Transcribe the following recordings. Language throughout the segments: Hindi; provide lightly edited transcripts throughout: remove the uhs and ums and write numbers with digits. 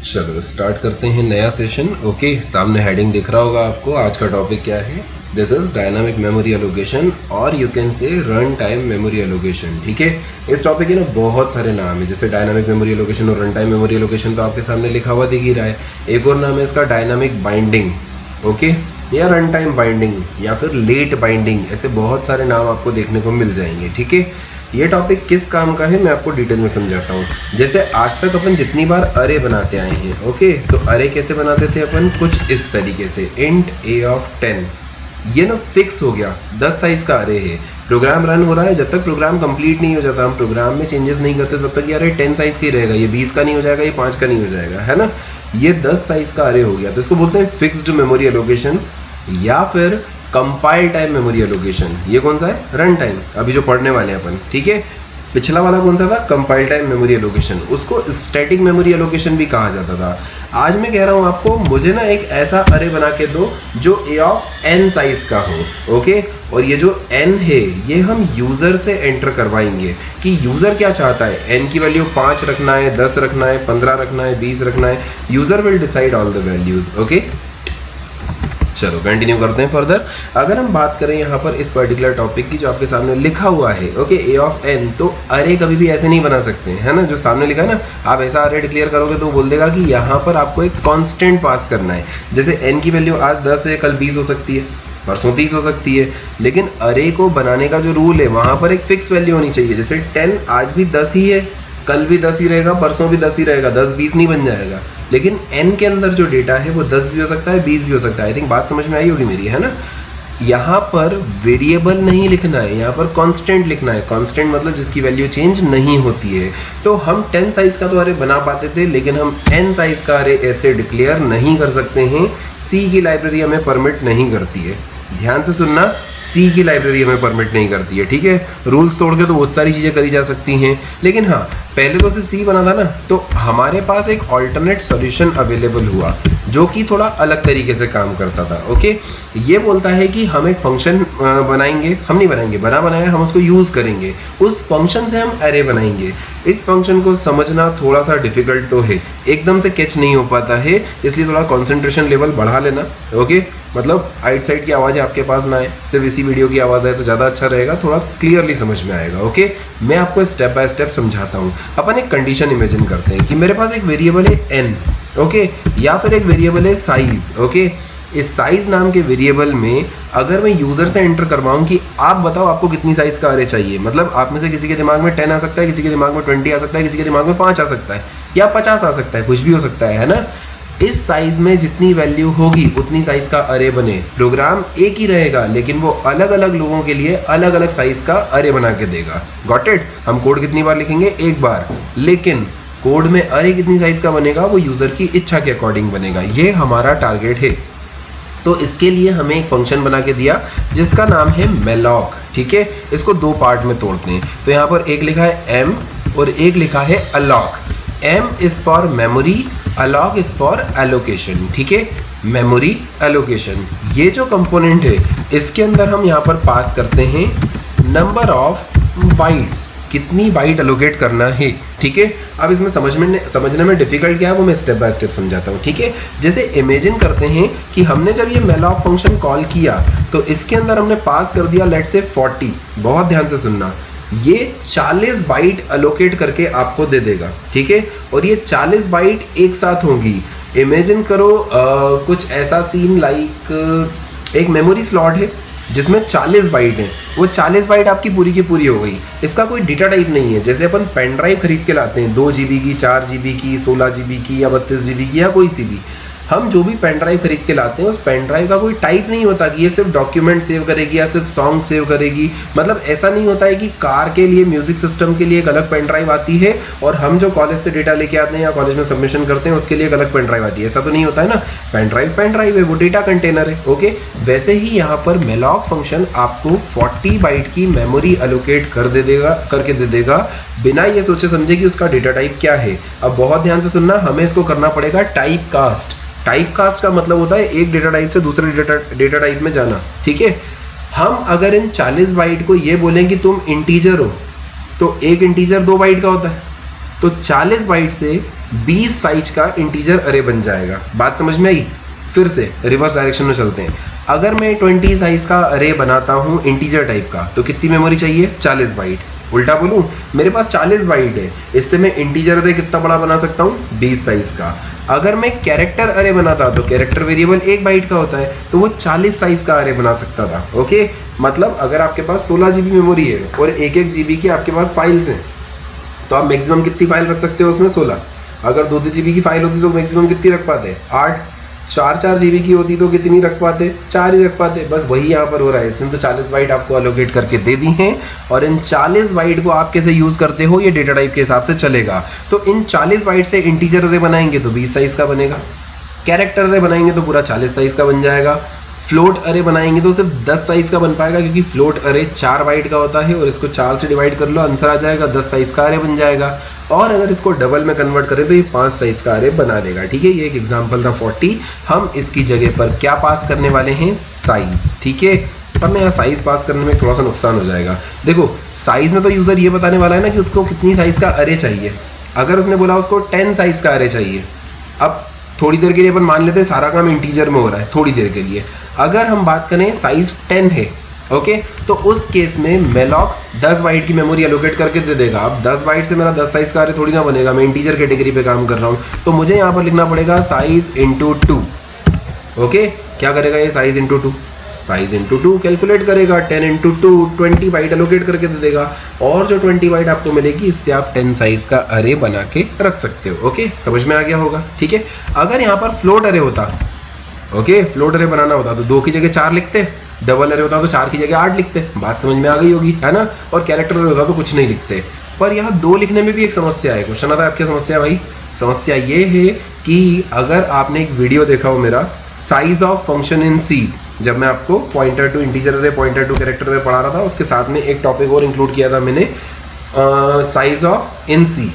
चलो स्टार्ट करते हैं नया सेशन। ओके, सामने हेडिंग दिख रहा होगा आपको। आज का टॉपिक क्या है? This is dynamic memory allocation और you can say run time memory allocation. ठीक है, इस टॉपिक के ना बहुत सारे नाम है, जैसे डायनामिक मेमोरी एलोकेशन और रन टाइम मेमोरी एलोकेशन तो आपके सामने लिखा हुआ दिख ही रहा है। एक और नाम है इसका डायनामिक बाइंडिंग, ओके, या रन टाइम बाइंडिंग या फिर लेट बाइंडिंग, ऐसे बहुत सारे नाम आपको देखने को मिल जाएंगे। ठीक है, ये टॉपिक किस काम का है मैं आपको डिटेल में समझाता हूँ। जैसे आज तक अपन जितनी बार अरे बनाते आए हैं, ओके, तो अरे कैसे बनाते थे अपन? कुछ इस तरीके से, इंट ए ऑफ 10, ये ना फिक्स हो गया, 10 साइज का अरे है। प्रोग्राम रन हो रहा है, जब तक प्रोग्राम कंप्लीट नहीं हो जाता, हम प्रोग्राम में चेंजेस नहीं करते, तब तक ये अरे 10 साइज का ही रहेगा। ये 20 का नहीं हो जाएगा, ये 5 का नहीं हो जाएगा, है ना। ये 10 साइज का अरे हो गया, तो इसको बोलते हैं फिक्स्ड मेमोरी एलोकेशन या फिर कंपाइल टाइम मेमोरी एलोकेशन। ये कौन सा है? रन टाइम, अभी जो पढ़ने वाले हैं अपन। ठीक है, पिछला वाला कौन सा था? Compile time memory allocation. उसको स्टैटिक मेमोरी एलोकेशन भी कहा जाता था। आज मैं कह रहा हूँ आपको, मुझे ना एक ऐसा अरे बना के दो जो ए ऑफ n साइज का हो, ओके, और ये जो n है ये हम यूजर से एंटर करवाएंगे कि यूजर क्या चाहता है। n की वैल्यू 5 रखना है, 10 रखना है, 15 रखना है, 20 रखना है। User will decide all the values. Okay, चलो कंटिन्यू करते हैं फर्दर। अगर हम बात करें यहाँ पर इस पर्टिकुलर टॉपिक की जो आपके सामने लिखा हुआ है, ओके, ए ऑफ n, तो अरे कभी भी ऐसे नहीं बना सकते, है ना। जो सामने लिखा है ना, आप ऐसा अरे डिक्लेयर करोगे तो बोल देगा कि यहाँ पर आपको एक कांस्टेंट पास करना है। जैसे n की वैल्यू आज 10 है, कल 20 हो सकती है, परसों 30 हो सकती है, लेकिन अरे को बनाने का जो रूल है वहाँ पर एक फिक्स वैल्यू होनी चाहिए। जैसे 10 आज भी 10 ही है, कल भी 10 ही रहेगा, परसों भी 10 ही रहेगा, 10 20 नहीं बन जाएगा। लेकिन n के अंदर जो डेटा है वो 10 भी हो सकता है, 20 भी हो सकता है। आई थिंक बात समझ में आई होगी मेरी, है ना। यहाँ पर वेरिएबल नहीं लिखना है, यहाँ पर कांस्टेंट लिखना है। कांस्टेंट मतलब जिसकी वैल्यू चेंज नहीं होती है। तो हम 10 साइज का तो अरे बना पाते थे, लेकिन हम n साइज का अरे ऐसे डिक्लेयर नहीं कर सकते हैं। C की लाइब्रेरी हमें परमिट नहीं करती है। ध्यान से सुनना, C की लाइब्रेरी हमें परमिट नहीं करती है। ठीक है, रूल्स तोड़ के तो बहुत सारी चीज़ें करी जा सकती हैं, लेकिन हाँ, पहले तो सिर्फ C बना था ना, तो हमारे पास एक ऑल्टरनेट सॉल्यूशन अवेलेबल हुआ जो कि थोड़ा अलग तरीके से काम करता था। ओके, ये बोलता है कि हम एक फंक्शन बनाएंगे, हम नहीं बनाएंगे, बना बनाया, हम उसको यूज़ करेंगे, उस फंक्शन से हम अरे बनाएंगे। इस फंक्शन को समझना थोड़ा सा डिफिकल्ट तो है, एकदम से कैच नहीं हो पाता है, इसलिए थोड़ा कॉन्सेंट्रेशन लेवल बढ़ा लेना। ओके, मतलब आइट साइड की आवाज़ आपके पास ना आए, सिर्फ इसी वीडियो की आवाज़ आए तो ज़्यादा अच्छा रहेगा, थोड़ा क्लियरली समझ में आएगा। ओके, मैं आपको स्टेप बाय स्टेप समझाता हूँ। अपन एक कंडीशन इमेजिन करते हैं कि मेरे पास एक वेरिएबल है n, ओके, या फिर एक वेरिएबल है साइज। ओके, इस साइज नाम के वेरिएबल में अगर मैं यूजर से एंटर करवाऊं कि आप बताओ आपको कितनी साइज का अरे चाहिए, मतलब आप में से किसी के दिमाग में 10 आ सकता है, किसी के दिमाग में 20 आ सकता है, किसी के दिमाग में 5 आ सकता है, या 50 आ सकता है, कुछ भी हो सकता है ना। इस साइज में जितनी वैल्यू होगी उतनी साइज का अरे बने। प्रोग्राम एक ही रहेगा, लेकिन वो अलग अलग लोगों के लिए अलग अलग साइज का अरे बना के देगा। Got it? हम कोड कितनी बार लिखेंगे? एक बार, लेकिन कोड में अरे कितनी साइज का बनेगा वो यूजर की इच्छा के अकॉर्डिंग बनेगा। ये हमारा टारगेट है। तो इसके लिए हमें एक फंक्शन बना के दिया जिसका नाम है malloc। ठीक है, इसको दो पार्ट में तोड़ते हैं। तो यहाँ पर एक लिखा है m और एक लिखा है alloc। m is for memory, alloc is for allocation. ठीक है, मेमोरी एलोकेशन, ये जो कंपोनेंट है इसके अंदर हम यहाँ पर पास करते हैं नंबर ऑफ बाइट्स, कितनी बाइट एलोकेट करना है। ठीक है, अब इसमें समझने में डिफिकल्ट क्या है वो मैं स्टेप बाय स्टेप समझाता हूँ। ठीक है, जैसे इमेजिन करते हैं कि हमने जब ये malloc फंक्शन कॉल किया तो इसके अंदर हमने पास कर दिया लेट्स से 40। बहुत ध्यान से सुनना, ये 40 बाइट एलोकेट करके आपको दे देगा। ठीक है, और ये 40 बाइट एक साथ होंगी। इमेजिन करो कुछ ऐसा सीन लाइक एक मेमोरी स्लॉट है जिसमें 40 बाइट है, वो 40 बाइट आपकी पूरी की पूरी हो गई। इसका कोई डेटा टाइप नहीं है। जैसे अपन पेन ड्राइव खरीद के लाते हैं 2 GB की, 4 GB की, 16 GB की या 32 GB की, या कोई सी भी, हम जो भी पेन ड्राइव खरीद के लाते हैं उस पेन ड्राइव का कोई टाइप नहीं होता कि ये सिर्फ डॉक्यूमेंट सेव करेगी या सिर्फ सॉन्ग सेव करेगी। मतलब ऐसा नहीं होता है कि कार के लिए, म्यूजिक सिस्टम के लिए एक अलग पेन ड्राइव आती है और हम जो कॉलेज से डेटा लेके आते हैं या कॉलेज में सबमिशन करते हैं उसके लिए एक अलग पेन ड्राइव आती है। ऐसा तो नहीं होता है ना। पेन ड्राइव है, वो डेटा कंटेनर है। ओके, वैसे ही यहाँ पर malloc फंक्शन आपको 40 बाइट की मेमोरी एलोकेट करके दे देगा बिना ये सोचे समझे कि उसका डेटा टाइप क्या है। अब बहुत ध्यान से सुनना, हमें इसको करना पड़ेगा टाइप कास्ट। टाइप कास्ट का मतलब होता है एक डेटा टाइप से दूसरे डेटा टाइप में जाना। ठीक है, हम अगर इन 40 बाइट को ये बोलें कि तुम इंटीजर हो, तो एक इंटीजर 2 बाइट का होता है, तो 40 बाइट से 20 साइज का इंटीजर अरे बन जाएगा। बात समझ में आई? फिर से रिवर्स डायरेक्शन में चलते हैं। अगर मैं 20 साइज का अरे बनाता हूँ इंटीजर टाइप का, तो कितनी मेमोरी चाहिए? 40 बाइट। उल्टा बोलूं, मेरे पास 40 बाइट है, इससे मैं इंटीजर अरे कितना बड़ा बना सकता हूँ? 20 साइज का। अगर मैं कैरेक्टर अरे बनाता, तो कैरेक्टर वेरिएबल 1 बाइट का होता है, तो वो 40 साइज का अरे बना सकता था। ओके, मतलब अगर आपके पास 16 GB मेमोरी है और 1-1 GB की आपके पास फाइल्स हैं, तो आप मैक्सिमम कितनी फाइल रख सकते हो उसमें? 16। अगर 2-2 GB की फाइल होती तो मैक्सिमम कितनी रख पाते? 8। 4-4 GB की होती तो कितनी रख पाते? 4 ही रख पाते। बस वही यहाँ पर हो रहा है। इसने तो 40 बाइट आपको अलोकेट करके दे दी हैं, और इन 40 बाइट को आप कैसे यूज करते हो ये डेटा टाइप के हिसाब से चलेगा। तो इन 40 बाइट से इंटीजर अरे बनाएंगे तो 20 साइज का बनेगा, कैरेक्टर अरे बनाएंगे तो पूरा 40 साइज का बन जाएगा, फ्लोट अरे बनाएंगे तो सिर्फ 10 साइज का बन पाएगा, क्योंकि फ्लोट अरे 4 बाइट का होता है और इसको 4 से डिवाइड कर लो, आंसर आ जाएगा, 10 साइज का अरे बन जाएगा। और अगर इसको डबल में कन्वर्ट करें तो ये 5 साइज का अरे बना देगा। ठीक है, ये एक एग्जांपल था 40। हम इसकी जगह पर क्या पास करने वाले हैं? साइज। ठीक है, पर ना यहाँ साइज पास करने में थोड़ा सा नुकसान हो जाएगा। देखो, साइज में तो यूजर ये बताने वाला है ना कि उसको कितनी साइज का अरे चाहिए। अगर उसने बोला उसको 10 साइज का अरे चाहिए, अब थोड़ी देर के लिए अपन मान लेते हैं सारा काम इंटीजर में हो रहा है, थोड़ी देर के लिए। अगर हम बात करें साइज 10 है, ओके, तो उस केस में मेलॉक 10 बाइट की मेमोरी एलोकेट करके दे देगा। अब 10 बाइट से मेरा 10 साइज का अरे थोड़ी ना बनेगा, मैं इंटीजर कैटेगरी पे काम कर रहा हूँ, तो मुझे यहाँ पर लिखना पड़ेगा साइज इंटू 2। ओके, क्या करेगा ये? Size into 2, size into 2 calculate करेगा। 10 इंटू 2 20 बाइट एलोकेट करके दे देगा, और जो 20 बाइट आपको मिलेगी इससे आप 10 साइज का अरे बना के रख सकते हो। ओके, समझ में आ गया होगा? ठीक है, अगर यहाँ पर फ्लोट अरे होता, ओके, फ्लोट अरे बनाना होता तो 2 की जगह 4 लिखते, डबल अरे होता तो 4 की जगह 8 लिखते। बात समझ में आ गई होगी, है ना? और कैरेक्टर अरे होता तो कुछ नहीं लिखते। पर यहाँ 2 लिखने में भी एक समस्या है। क्वेश्चन आता है आपकी समस्या भाई? समस्या ये है कि अगर आपने एक वीडियो देखा हो मेरा साइज ऑफ फंक्शन इन सी, जब मैं आपको पॉइंटर टू इंटीजर अरे, पॉइंटर टू कैरेक्टर अरे पढ़ा रहा था, उसके साथ में एक टॉपिक और इंक्लूड किया था मैंने, साइज ऑफ इन सी।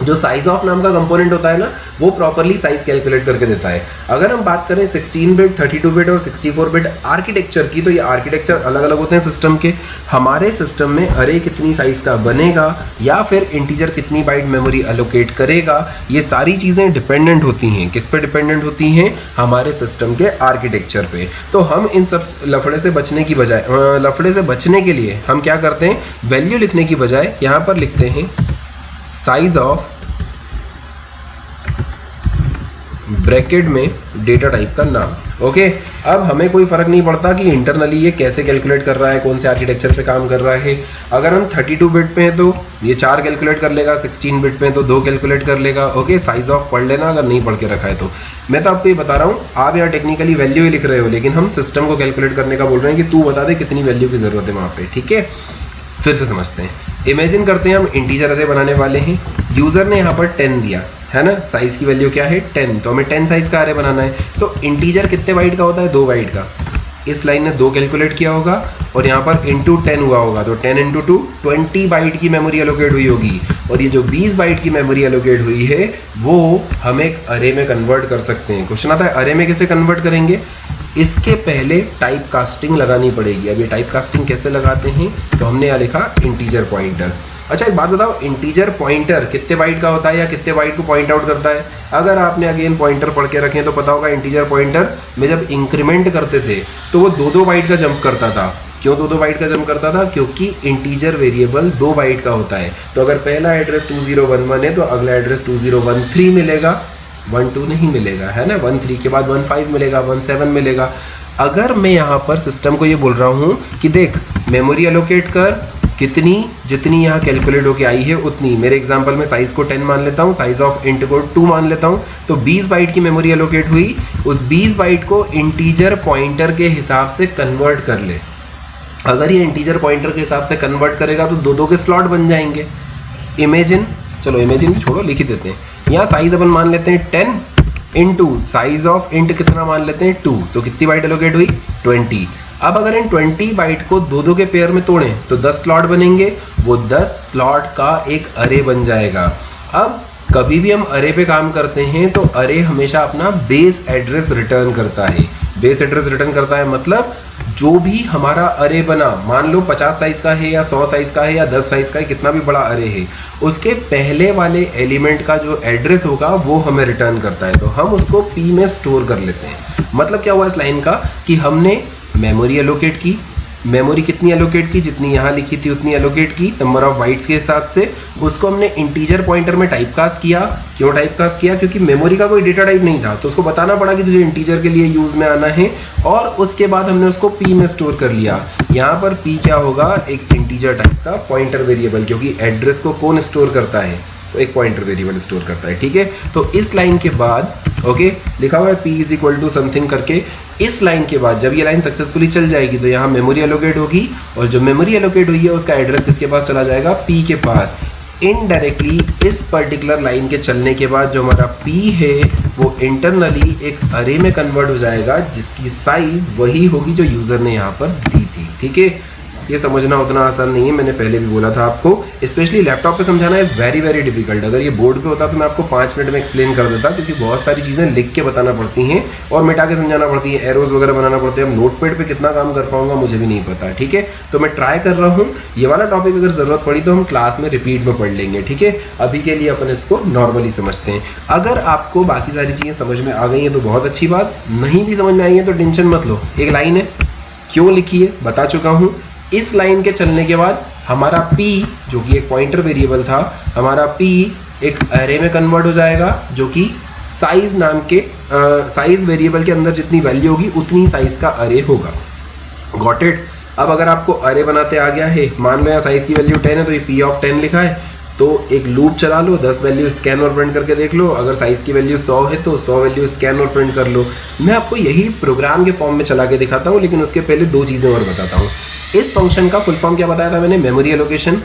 जो साइज ऑफ नाम का कंपोनेंट होता है ना, वो प्रॉपरली साइज कैलकुलेट करके देता है। अगर हम बात करें 16 बिट, 32 बिट और 64 बिट आर्किटेक्चर की, तो ये आर्किटेक्चर अलग अलग होते हैं सिस्टम के। हमारे सिस्टम में अरे कितनी साइज का बनेगा या फिर इंटीजर कितनी बाइट मेमोरी एलोकेट करेगा, ये सारी चीज़ें डिपेंडेंट होती हैं। किस पे डिपेंडेंट होती हैं? हमारे सिस्टम के आर्किटेक्चर पे। तो हम इन सब लफड़े से बचने की बजाय, लफड़े से बचने के लिए हम क्या करते हैं? वैल्यू लिखने की बजाय यहाँ पर लिखते हैं साइज ऑफ ब्रैकेट में डेटा टाइप का नाम। ओके, अब हमें कोई फर्क नहीं पड़ता कि इंटरनली ये कैसे कैलकुलेट कर रहा है, कौन से आर्किटेक्चर पे काम कर रहा है। अगर हम 32 बिट पे हैं तो ये 4 कैलकुलेट कर लेगा, 16 बिट पे हैं तो 2 कैलकुलेट कर लेगा। ओके, साइज ऑफ पढ़ लेना अगर नहीं पढ़ के रखा है तो। मैं तो आपको ये बता रहा हूँ, आप यहाँ टेक्निकली वैल्यू ही लिख रहे हो, लेकिन हम सिस्टम को कैलकुलेट करने का बोल रहे हैं कि तू बता दे कितनी वैल्यू की जरूरत है वहाँ पे। ठीक है, फिर से समझते हैं। इमेजिन करते हैं हम इंटीजर अरे बनाने वाले हैं, यूजर ने यहाँ पर 10 दिया है ना, साइज की वैल्यू क्या है? 10, तो हमें 10 साइज का अरे बनाना है। तो इंटीजर कितने बाइट का होता है? 2 बाइट का। इस लाइन ने 2 कैलकुलेट किया होगा और यहाँ पर इंटू 10 हुआ होगा, तो 10 इंटू 2 20 बाइट की मेमोरी एलोकेट हुई होगी, और ये जो 20 बाइट की मेमोरी एलोकेट हुई है वो हम एक अरे में कन्वर्ट कर सकते हैं। क्वेश्चन आता है अरे में कैसे कन्वर्ट करेंगे? इसके पहले टाइप कास्टिंग लगानी पड़ेगी। अब ये टाइप कास्टिंग कैसे लगाते हैं? तो हमने यहाँ लिखा इंटीजर पॉइंटर। अच्छा, एक बात बताओ, इंटीजर पॉइंटर कितने बाइट का होता है या कितने बाइट को पॉइंट आउट करता है? अगर आपने अगेन पॉइंटर पढ़ के रखे तो पता होगा इंटीजर पॉइंटर में जब इंक्रीमेंट करते थे तो वो 2-2 बाइट का जंप करता था। क्यों 2-2 बाइट का जंप करता था? क्योंकि इंटीजर वेरिएबल 2 बाइट का होता है। तो अगर पहला एड्रेस 2011 है तो अगला एड्रेस 2013 मिलेगा, 12 नहीं मिलेगा, है ना। 13 के बाद 15 मिलेगा, 17 मिलेगा। अगर मैं यहाँ पर सिस्टम को ये बोल रहा हूँ कि देख मेमोरी एलोकेट कर, कितनी, जितनी यहाँ कैलकुलेट होके आई है उतनी। मेरे एग्जांपल में साइज को 10 मान लेता हूँ, साइज ऑफ इंट को 2 मान लेता हूँ, तो 20 बाइट की मेमोरी एलोकेट हुई। उस 20 बाइट को इंटीजर पॉइंटर के हिसाब से कन्वर्ट कर ले। अगर ये इंटीजर पॉइंटर के हिसाब से कन्वर्ट करेगा तो 2-2 के स्लॉट बन जाएंगे। इमेजिन, चलो इमेजिन छोड़ो, लिख ही देते हैं। यहाँ साइज अपन मान लेते हैं 10 इंटू साइज ऑफ इंट कितना मान लेते हैं 2, तो कितनी बाइट एलोकेट हुई? 20। अब अगर इन 20 बाइट को 2-2 के पेयर में तोड़ें तो 10 स्लॉट बनेंगे, वो 10 स्लॉट का एक अरे बन जाएगा। अब कभी भी हम अरे पे काम करते हैं तो अरे हमेशा अपना बेस एड्रेस रिटर्न करता है। बेस एड्रेस रिटर्न करता है मतलब जो भी हमारा अरे बना, मान लो 50 साइज का है या 100 साइज का है या 10 साइज का है, कितना भी बड़ा अरे है, उसके पहले वाले एलिमेंट का जो एड्रेस होगा वो हमें रिटर्न करता है, तो हम उसको P में स्टोर कर लेते हैं। मतलब क्या हुआ इस लाइन का कि हमने मेमोरी एलोकेट की, मेमोरी कितनी एलोकेट की, जितनी यहाँ लिखी थी उतनी एलोकेट की नंबर ऑफ बाइट्स के हिसाब से, उसको हमने इंटीजर पॉइंटर में टाइपकास्ट किया। क्यों टाइपकास्ट किया? क्योंकि मेमोरी का कोई डेटा टाइप नहीं था, तो उसको बताना पड़ा कि तुझे इंटीजर के लिए यूज में आना है, और उसके बाद हमने उसको P में स्टोर कर लिया। यहाँ पर P क्या होगा? एक इंटीजर टाइप का पॉइंटर वेरिएबल, क्योंकि एड्रेस को कौन स्टोर करता है? तो एक पॉइंटर वेरिएबल स्टोर करता है, ठीक है। तो इस लाइन के बाद ओके लिखा हुआ है P is equal to something करके। इस लाइन के बाद जब ये लाइन सक्सेसफुली चल जाएगी तो यहाँ मेमोरी एलोकेट होगी, और जो मेमोरी एलोकेट हुई है उसका एड्रेस किसके पास चला जाएगा? P के पास। इनडायरेक्टली इस पर्टिकुलर लाइन के चलने के बाद जो हमारा P है वो इंटरनली एक अरे में कन्वर्ट हो जाएगा, जिसकी साइज वही होगी जो यूजर ने यहाँ पर दी थी, ठीक है। ये समझना उतना आसान नहीं है, मैंने पहले भी बोला था आपको, स्पेशली लैपटॉप पे समझाना इज वेरी वेरी डिफिकल्ट। अगर ये बोर्ड पे होता तो मैं आपको 5 मिनट में एक्सप्लेन कर देता, क्योंकि बहुत सारी चीज़ें लिख के बताना पड़ती हैं और मिटा के समझाना पड़ती है, एरोज वगैरह बनाना पड़ते हैं। अब नोटपैड पे कितना काम कर पाऊंगा मुझे भी नहीं पता, ठीक है। तो मैं ट्राई कर रहा हूँ, ये वाला टॉपिक अगर जरूरत पड़ी तो हम क्लास में रिपीट में पढ़ लेंगे, ठीक है। अभी के लिए अपन इसको नॉर्मली समझते हैं। अगर आपको बाकी सारी चीज़ें समझ में आ गई हैं तो बहुत अच्छी बात, नहीं भी समझ में आई है तो टेंशन मत लो। एक लाइन है, क्यों लिखी है बता चुका हूँ। इस लाइन के चलने के बाद हमारा P जो कि एक पॉइंटर वेरिएबल था, हमारा P एक अरे में कन्वर्ट हो जाएगा, जो कि साइज नाम के साइज वेरिएबल के अंदर जितनी वैल्यू होगी उतनी साइज का अरे होगा। Got it? अब अगर आपको अरे बनाते आ गया है, मान लो यहाँ साइज की वैल्यू 10 है तो ये P ऑफ 10 लिखा है, तो एक लूप चला लो, 10 वैल्यू स्कैन और प्रिंट करके देख लो। अगर साइज की वैल्यू 100 है तो 100 वैल्यू स्कैन और प्रिंट कर लो। मैं आपको यही प्रोग्राम के फॉर्म में चला के दिखाता हूँ, लेकिन उसके पहले 2 चीज़ें और बताता हूँ। इस फंक्शन का फुल फॉर्म क्या बताया था मैंने? Memory allocation.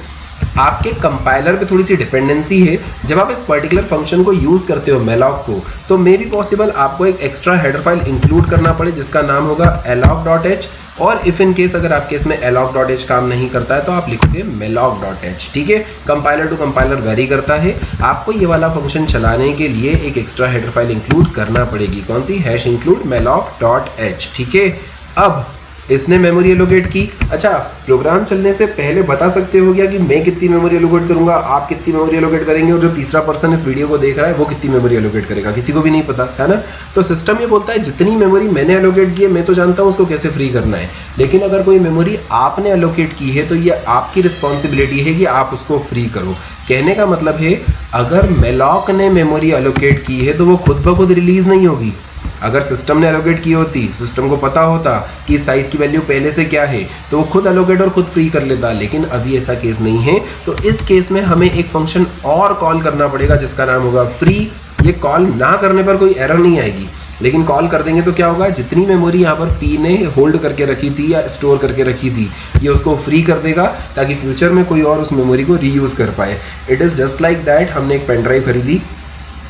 आपके कंपाइलर पे थोड़ी सी डिपेंडेंसी है, जब आप इस पर्टिकुलर फंक्शन को यूज करते हो malloc को, तो मे बी पॉसिबल आपको एक एक्स्ट्रा हेडर फाइल इंक्लूड करना पड़े जिसका नाम होगा alloc.h, और इफ इन केस अगर आपके इसमें alloc.h काम नहीं करता है तो आप लिखोगे malloc.h, ठीक है। कंपाइलर टू कंपाइलर वेरी करता है। आपको ये वाला फंक्शन चलाने के लिए एक एक्स्ट्रा हेडर फाइल इंक्लूड करना पड़ेगी। कौन सी? #include malloc.h, ठीक है। अब इसने मेमोरी एलोकेट की। अच्छा, प्रोग्राम चलने से पहले बता सकते हो क्या कि मैं कितनी मेमोरी एलोकेट करूंगा, आप कितनी मेमोरी एलोकेट करेंगे, और जो तीसरा पर्सन इस वीडियो को देख रहा है वो कितनी मेमोरी एलोकेट करेगा? किसी को भी नहीं पता, है ना। तो सिस्टम ये बोलता है जितनी मेमोरी मैंने एलोकेट की है मैं तो जानता हूँ उसको कैसे फ्री करना है, लेकिन अगर कोई मेमोरी आपने एलोकेट की है तो ये आपकी रिस्पॉन्सिबिलिटी है कि आप उसको फ्री करो। कहने का मतलब है अगर malloc ने मेमोरी एलोकेट की है तो वो खुद ब खुद रिलीज नहीं होगी। अगर सिस्टम ने एलोकेट की होती, सिस्टम को पता होता कि साइज की वैल्यू पहले से क्या है, तो वो खुद एलोकेट और खुद फ्री कर लेता, लेकिन अभी ऐसा केस नहीं है। तो इस केस में हमें एक फंक्शन और कॉल करना पड़ेगा जिसका नाम होगा फ्री। ये कॉल ना करने पर कोई एरर नहीं आएगी, लेकिन कॉल कर देंगे तो क्या होगा? जितनी मेमोरी यहाँ पर P ने होल्ड करके रखी थी या स्टोर करके रखी थी, ये उसको फ्री कर देगा ताकि फ्यूचर में कोई और उस मेमोरी को रीयूज कर पाए। It is just like that. हमने एक पेन ड्राइव खरीदी,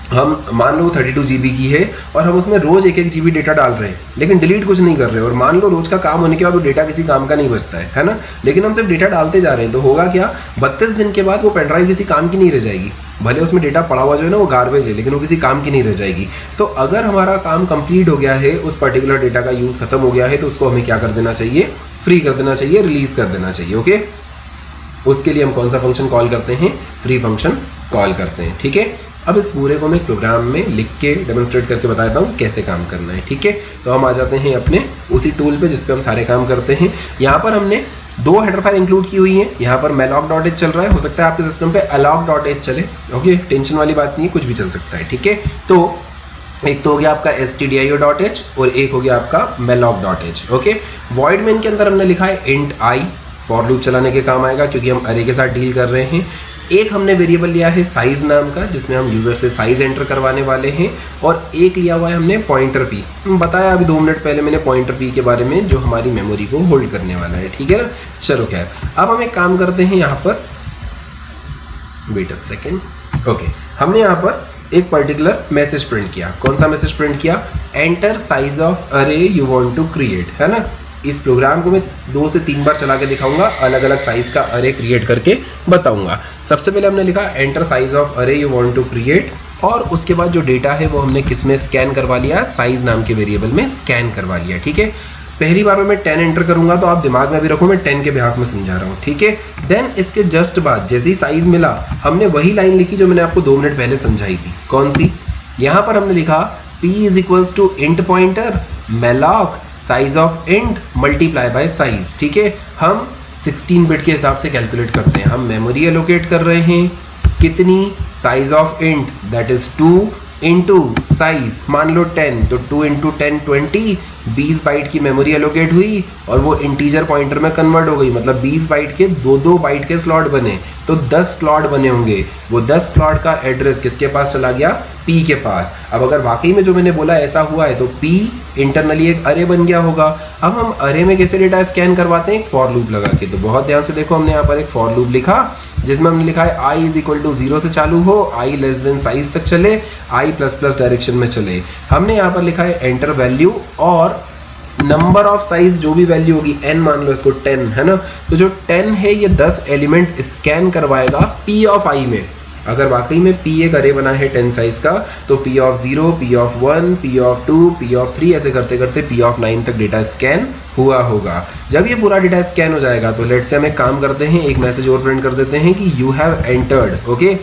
हम मान लो 32 GB की है और हम उसमें रोज 1-1 GB डेटा डाल रहे हैं, लेकिन डिलीट कुछ नहीं कर रहे, और मान लो रोज का काम होने के बाद वो डेटा किसी काम का नहीं बचता है ना, लेकिन हम सिर्फ डेटा डालते जा रहे हैं, तो होगा क्या? 32 दिन के बाद वो पेन ड्राइव किसी काम की नहीं रह जाएगी। भले उसमें डेटा पड़ा हुआ जो है ना वो गार्बेज है, लेकिन वो किसी काम की नहीं रह जाएगी। तो अगर हमारा काम कंप्लीट हो गया है, उस पर्टिकुलर डेटा का यूज खत्म हो गया है, तो उसको हमें क्या कर देना चाहिए? फ्री कर देना चाहिए, रिलीज कर देना चाहिए। ओके, उसके लिए हम कौन सा फंक्शन कॉल करते हैं? फ्री फंक्शन कॉल करते हैं, ठीक है। अब इस पूरे को मैं प्रोग्राम में लिख के डेमोन्स्ट्रेट करके बता देता हूँ कैसे काम करना है, ठीक है। तो हम आ जाते हैं अपने उसी टूल पे जिस पे हम सारे काम करते हैं। यहाँ पर हमने 2 हेडर फाइल इंक्लूड की हुई है। यहाँ पर malloc.h चल रहा है, हो सकता है आपके सिस्टम पे alloc.h चले, ओके, टेंशन वाली बात नहीं है, कुछ भी चल सकता है, ठीक है। तो एक तो हो गया आपका stdio.h और एक हो गया आपका malloc.h, ओके। वॉइड मेन के अंदर हमने लिखा है int I, फॉर लूप चलाने के काम आएगा क्योंकि हम अरे के साथ डील कर रहे हैं। एक हमने वेरिएबल लिया है साइज नाम का, जिसमें हम यूजर से साइज एंटर करवाने वाले हैं, और एक लिया हुआ है हमने पॉइंटर P। बताया अभी 2 मिनट पहले मैंने पॉइंटर P के बारे में, जो हमारी मेमोरी को होल्ड करने वाला है, ठीक है ना। चलो खैर, अब हम एक काम करते हैं यहाँ पर, वेट अ सेकेंड, ओके। हमने यहाँ पर एक पर्टिकुलर मैसेज प्रिंट किया। कौन सा मैसेज प्रिंट किया? एंटर साइज ऑफ अरे यू वांट टू क्रिएट, है ना। इस प्रोग्राम को मैं 2 से 3 बार चला के दिखाऊंगा, अलग अलग साइज का अरे क्रिएट करके बताऊंगा। सबसे पहले हमने लिखा एंटर साइज ऑफ अरे यू वांट टू क्रिएट, और उसके बाद जो डेटा है वो हमने किस में स्कैन करवा लिया? साइज नाम के वेरिएबल में स्कैन करवा लिया, ठीक है। पहली बार में मैं 10 एंटर करूंगा तो आप दिमाग में भी रखो मैं 10 के बिहाफ में समझा रहा हूँ, ठीक है। देन इसके जस्ट बाद जैसे ही साइज मिला हमने वही लाइन लिखी जो मैंने आपको 2 मिनट पहले समझाई थी। कौन सी? यहाँ पर हमने लिखा p is equals to int pointer malloc size of int multiply by size, ठीक है। हम 16 बिट के हिसाब से कैलकुलेट करते हैं। हम मेमोरी एलोकेट कर रहे हैं कितनी? Size of int that is 2 into size मान लो 10, तो 2 इंटू 10 20, 20 बाइट की मेमोरी एलोकेट हुई और वो इंटीजर पॉइंटर में कन्वर्ट हो गई, मतलब 20 बाइट के 2-2 बाइट के स्लॉट बने, तो 10 स्लॉट बने होंगे। वो 10 स्लॉट का एड्रेस किसके पास चला गया? P के पास। अब अगर वाकई में जो मैंने बोला ऐसा हुआ है तो P इंटरनली एक अरे बन गया होगा। अब हम अरे में कैसे डेटा स्कैन करवाते हैं? एक फॉर लूप लगा के। तो बहुत ध्यान से देखो, हमने यहाँ पर एक फॉर लूप लिखा जिसमें हमने लिखा है i इज इक्वल टू 0 से चालू हो, i लेस देन साइज तक चले, i प्लस प्लस डायरेक्शन में चले। हमने यहाँ पर लिखा है एंटर वैल्यू और नंबर ऑफ साइज जो भी वैल्यू होगी n मान लो इसको 10 है ना, तो जो 10 है ये 10 एलिमेंट स्कैन करवाएगा p ऑफ i में। अगर वाकई में p एक अरे बना है 10 साइज का तो p of 0, p of 1, p of 2, p of 3 ऐसे करते करते p ऑफ 9 तक डेटा स्कैन हुआ होगा। जब ये पूरा डेटा स्कैन हो जाएगा तो लेट्स से हम एक काम करते हैं, एक मैसेज और प्रिंट कर देते हैं कि यू हैव एंटर्ड। ओके,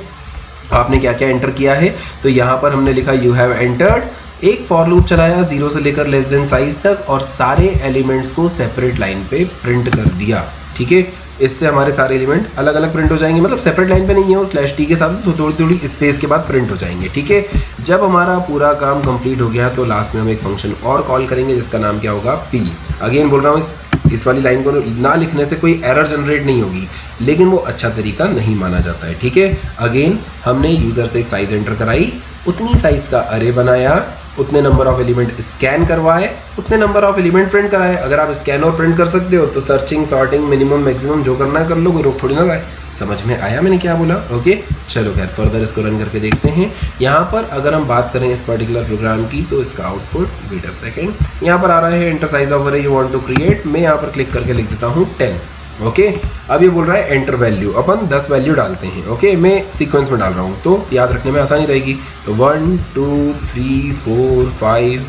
आपने क्या क्या एंटर किया है? तो यहाँ पर हमने लिखा यू हैव एंटर्ड, एक फॉर लूप चलाया 0 से लेकर लेस देन साइज तक और सारे एलिमेंट्स को सेपरेट लाइन पे प्रिंट कर दिया, ठीक है। इससे हमारे सारे एलिमेंट अलग अलग प्रिंट हो जाएंगे, मतलब सेपरेट लाइन पे नहीं है वो स्लैश टी के साथ, तो थोड़ी थोड़ी स्पेस के बाद प्रिंट हो जाएंगे, ठीक है। जब हमारा पूरा काम कंप्लीट हो गया तो लास्ट में हम एक फंक्शन और कॉल करेंगे जिसका नाम क्या होगा? p। अगेन बोल रहा हूँ इस वाली लाइन को ना लिखने से कोई एरर जनरेट नहीं होगी, लेकिन वो अच्छा तरीका नहीं माना जाता है, ठीक है। अगेन हमने यूजर से एक साइज एंटर कराई, उतनी साइज का अरे बनाया, उतने नंबर ऑफ एलिमेंट स्कैन करवाए, उतने नंबर ऑफ एलिमेंट प्रिंट कराए। अगर आप स्कैन और प्रिंट कर सकते हो तो सर्चिंग, सॉर्टिंग, मिनिमम, मैक्सिमम जो करना है कर लो, कोई रोक थोड़ी ना लाए। समझ में आया मैंने क्या बोला? ओके, चलो खैर फर्दर इसको रन करके देखते हैं। यहाँ पर अगर हम बात करें इस पर्टिकुलर प्रोग्राम की तो इसका आउटपुट, वेट अ सेकेंड, यहाँ पर आ रहा है एंटर साइज ऑफ अरे यू वांट टू क्रिएट। मैं यहाँ पर क्लिक करके लिख देता हूँ 10। ओके, अब ये बोल रहा है एंटर वैल्यू, अपन 10 वैल्यू डालते हैं। ओके, मैं सीक्वेंस में डाल रहा हूँ तो याद रखने में आसानी रहेगी। तो 1 2 3 4 5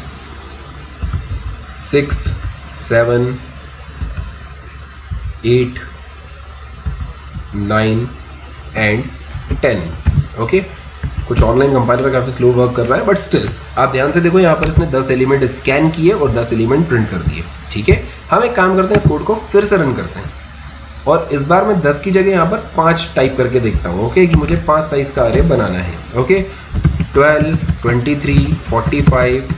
6 7 8 9 एंड 10। ओके, कुछ ऑनलाइन कंपाइलर काफी स्लो वर्क कर रहा है बट स्टिल आप ध्यान से देखो, यहाँ पर इसने 10 एलिमेंट स्कैन किए और 10 एलिमेंट प्रिंट कर दिए, ठीक है। हम एक काम करते हैं, इस कोड को फिर से रन करते हैं और इस बार मैं 10 की जगह यहाँ पर 5 टाइप करके देखता हूँ। ओके, कि मुझे 5 साइज का अरे बनाना है। ओके, 12 23 45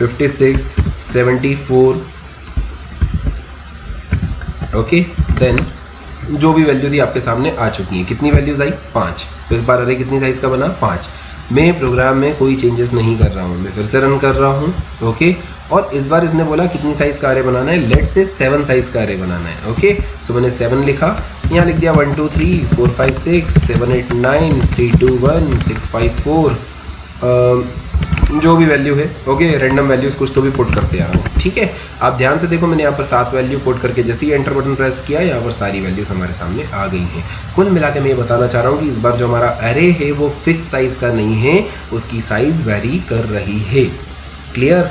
56 74। ओके, देन जो भी वैल्यू थी आपके सामने आ चुकी है। कितनी वैल्यूज आई? 5। तो इस बार अरे कितनी साइज का बना? 5। मैं प्रोग्राम में कोई चेंजेस नहीं कर रहा हूँ, मैं फिर से रन कर रहा हूँ। ओके, और इस बार इसने बोला कितनी साइज का अरे बनाना है? लेट से 7 साइज का अरे बनाना है। ओके, सो मैंने 7 लिखा, यहाँ लिख दिया 1 2 3 4 5 6 7 8 9 3 2 1 6 5 4, जो भी वैल्यू है। ओके, रैंडम वैल्यूज कुछ तो भी पुट करते आ रहा हूँ, ठीक है। आप ध्यान से देखो, मैंने यहाँ पर 7 वैल्यू पुट करके जैसे ही एंटर बटन प्रेस किया यहाँ पर सारी वैल्यूज हमारे सामने आ गई हैं। कुल मिला के मैं ये बताना चाह रहा हूँ कि इस बार जो हमारा अरे है वो फिक्स साइज का नहीं है, उसकी साइज वेरी कर रही है। क्लियर?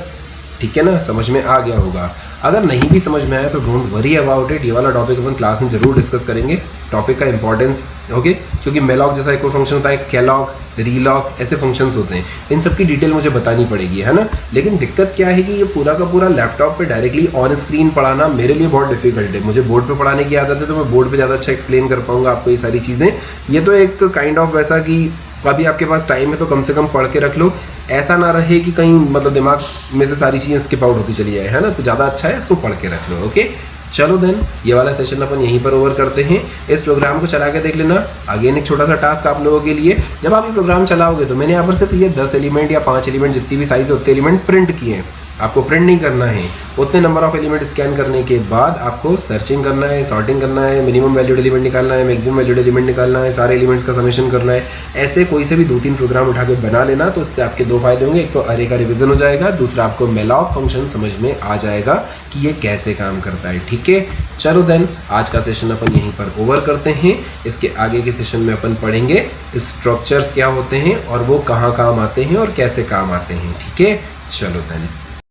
ठीक है ना, समझ में आ गया होगा। अगर नहीं भी समझ में आया तो डोंट वरी अबाउट इट, ये वाला टॉपिक अपन क्लास में जरूर डिस्कस करेंगे, टॉपिक का इंपॉर्टेंस। ओके, क्योंकि मेलॉग जैसा एक कोई फंक्शन होता है, कैलॉग, रीलॉग, ऐसे फंक्शंस होते हैं, इन सब की डिटेल मुझे बतानी पड़ेगी, है ना। लेकिन दिक्कत क्या है कि ये पूरा का पूरा लैपटॉप पे डायरेक्टली ऑन स्क्रीन पढ़ाना मेरे लिए बहुत डिफिकल्ट है। मुझे बोर्ड पे पढ़ाने की आदत है तो मैं बोर्ड पे ज़्यादा अच्छा एक्सप्लेन कर पाऊंगा आपको ये सारी चीज़ें। ये तो एक काइंड ऑफ वैसा कि अभी आपके पास टाइम है तो कम से कम पढ़ के रख लो, ऐसा ना रहे कि कहीं मतलब दिमाग में से सारी चीज़ें स्किप आउट होती चली जाए, है ना। तो ज़्यादा अच्छा है इसको पढ़ के रख लो। ओके, चलो देन ये वाला सेशन अपन यहीं पर ओवर करते हैं। इस प्रोग्राम को चला के देख लेना। अगेन एक छोटा सा टास्क आप लोगों के लिए, जब आप ये प्रोग्राम चलाओगे तो मैंने यहाँ पर सिर्फ ये 10 एलिमेंट या 5 एलिमेंट जितनी भी साइज है उतने एलिमेंट प्रिंट किए हैं, आपको प्रिंट नहीं करना है। उतने नंबर ऑफ एलिमेंट स्कैन करने के बाद आपको सर्चिंग करना है, सॉर्टिंग करना है, मिनिमम वैल्यूड एलिमेंट निकालना है, मैक्सिमम वैल्यूड एलिमेंट निकालना है, सारे एलिमेंट्स का समेशन करना है। ऐसे कोई से भी 2-3 प्रोग्राम उठा के बना लेना, तो इससे आपके 2 फायदे होंगे। एक तो अरे का रिवीजन हो जाएगा, दूसरा आपको मेलॉग फंक्शन समझ में आ जाएगा कि ये कैसे काम करता है। ठीक है, चलो देन आज का सेशन अपन यहीं पर ओवर करते हैं। इसके आगे के सेशन में अपन पढ़ेंगे स्ट्रक्चर्स क्या होते हैं और वो कहाँ काम आते हैं और कैसे काम आते हैं। ठीक है, चलो देन।